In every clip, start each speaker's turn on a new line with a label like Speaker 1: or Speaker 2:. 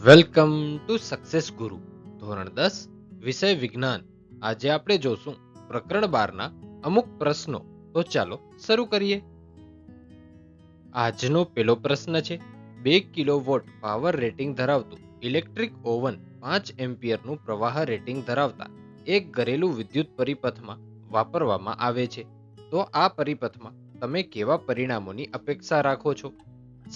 Speaker 1: Welcome to success ગુરુ ધોરણ 10 વિષય વિજ્ઞાન. આજે આપણે જોશું પ્રકરણ 12 ના અમુક પ્રશ્નો. તો ચાલો શરૂ કરીએ. આજનો પહેલો પ્રશ્ન છે, 2 કિલોવોટ પાવર રેટિંગ ધરાવતું ઇલેક્ટ્રિક ઓવન 5 એમ્પિયરનું પ્રવાહ રેટિંગ ધરાવતા એક ઘરેલું વિદ્યુત પરિપથમાં વાપરવામાં આવે છે. તો આ પરિપથમાં તમે કેવા પરિણામોની અપેક્ષા રાખો છો?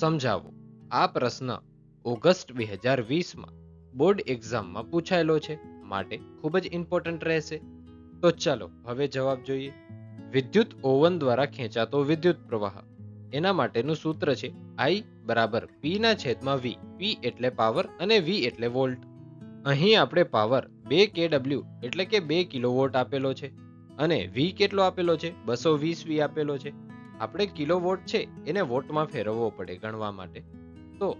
Speaker 1: સમજાવો. આ પ્રશ્ન ઓગસ્ટ 2020માં બોર્ડ એક્ઝામમાં પૂછાયેલો છે, માટે ખૂબ જ ઇમ્પોર્ટન્ટ રહેશે. તો ચાલો હવે જવાબ જોઈએ. વિદ્યુત ઓવન દ્વારા ખેંચાતો વિદ્યુત પ્રવાહ, એના માટેનું સૂત્ર છે I બરાબર P/V. P એટલે પાવર અને V એટલે વોલ્ટ. અહીં આપણે પાવર 2 kW એટલે કે 2 કિલોવોટ આપેલો છે અને V કેટલો આપેલો છે? 220 V આપેલો છે. આપણે કિલોવોટ છે એને વોટમાં ફેરવવો પડે ગણવા માટે. તો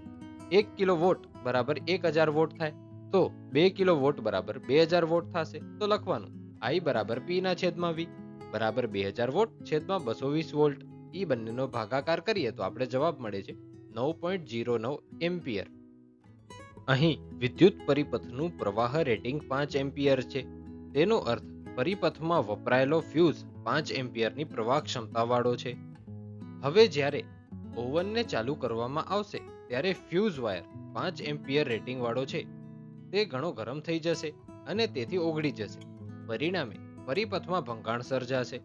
Speaker 1: 1 કિલોવોટ બરાબર 1000 વોટ થાય, તો 2 કિલોવોટ બરાબર 2000 વોટ થશે. તો લખવાનું I બરાબર P/V બરાબર 2000 વોટ છેદમાં 220 વોલ્ટ. એ બંનેનો ભાગાકાર કરીએ તો આપણે જવાબ મળે છે 9.09 એમ્પિયર. અહીં વિદ્યુત પરિપથનું પ્રવાહ રેટિંગ 5 એમ્પિયર છે. તેનો અર્થ પરિપથમાં વપરાયેલો ફ્યુઝ 5 એમ્પિયરની પ્રવાહ ક્ષમતાવાળો છે. હવે જ્યારે ઓવનને ચાલુ કરવામાં આવશે ત્યારે ફ્યુઝ વાયર 5 એમ્પિયર રેટિંગ વાળો છે તે ઘણો ગરમ થઈ જશે અને તેથી ઓગળી જશે. પરિણામે પરિપથમાં ભંગાણ સર્જાશે.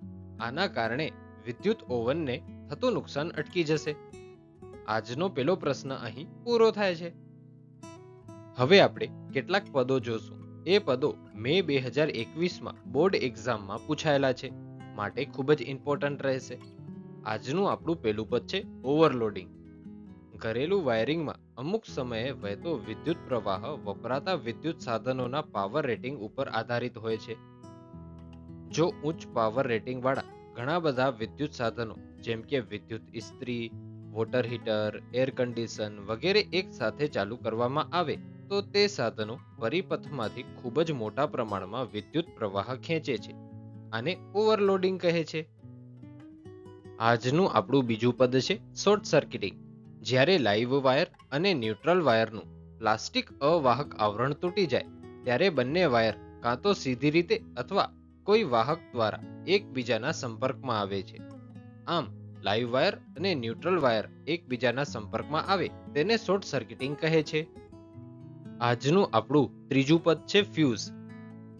Speaker 1: આના કારણે વિદ્યુત ઓવનને થતું નુકસાન અટકી જશે. આજનો પહેલો પ્રશ્ન અહીં પૂરો થાય છે. હવે આપણે કેટલાક પદો જોશું. એ પદો મે 2021માં બોર્ડ એક્ઝામમાં પૂછાયેલા છે, માટે ખૂબ જ ઇમ્પોર્ટન્ટ રહેશે. આજનું આપણું પહેલું પદ છે ઓવરલોડિંગ. ઘરેલું વાયરિંગમાં અમુક સમયે વહેતો વિદ્યુત પ્રવાહ વપરાતા વિદ્યુત સાધનોના પાવર રેટિંગ ઉપર આધારિત હોય છે. જો ઉચ્ચ પાવર રેટિંગ વાળા ઘણા બધા વિદ્યુત સાધનો જેમ કે વિદ્યુત ઇસ્ત્રી, વોટર હીટર, એર કન્ડિશન વગેરે એક સાથે ચાલુ કરવામાં આવે તો તે સાધનો પરિપથમાંથી ખૂબ જ મોટા પ્રમાણમાં વિદ્યુત પ્રવાહ ખેંચે છે. આને ઓવરલોડિંગ કહે છે. આજનું આપણું બીજું પદ છે શોર્ટ સર્કિટિંગ. જ્યારે લાઇવ વાયર અને ન્યુટ્રલ વાયરનું પ્લાસ્ટિક અવાહક આવરણ તૂટી જાય ત્યારે બંને વાયર કાં તો સીધી રીતે અથવા કોઈ વાહક દ્વારા એકબીજાના સંપર્કમાં આવે છે. આમ લાઇવ વાયર અને ન્યુટ્રલ વાયર એકબીજાના સંપર્કમાં આવે તેને શોર્ટ સર્કિટિંગ કહે છે. આજનું આપણું ત્રીજું પદ છે ફ્યુઝ.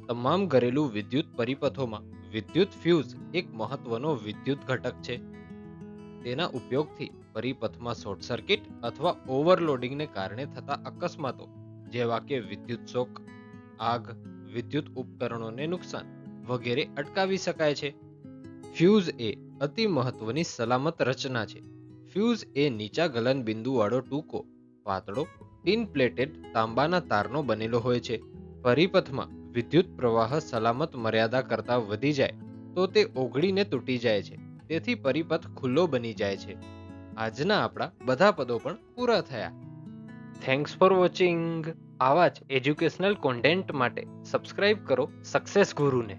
Speaker 1: તમામ ઘરેલું વિદ્યુત પરિપથોમાં વિદ્યુત ફ્યુઝ એક મહત્વનો વિદ્યુત ઘટક છે. તેના ઉપયોગથી પરિપથમાં શોર્ટ સર્કિટ અથવા ઓવરલોડિંગને કારણે થતા અકસ્માતો જેવા કે વિદ્યુત શોક, આગ, વિદ્યુત ઉપકરણોને નુકસાન વગેરે અટકાવી શકાય છે. ફ્યુઝ એ અતિ મહત્વની સલામત રચના છે. ફ્યુઝ એ નીચા ગલન બિંદુ વાળો ટૂંકો, પાતળો, ટીન પ્લેટેડ તાંબાના તારનો બનેલો હોય છે. પરિપથમાં વિદ્યુત પ્રવાહ સલામત મર્યાદા કરતા વધી જાય તો તે ઓગળીને તૂટી જાય છે. તેથી પરિપથ ખુલ્લો બની જાય છે. આજના આપણા બધા પદો પણ પૂરા થયા. Thanks for watching. આવા જ એજ્યુકેશનલ કોન્ટેન્ટ માટે સબસ્ક્રાઇબ કરો સક્સેસ ગુરુને.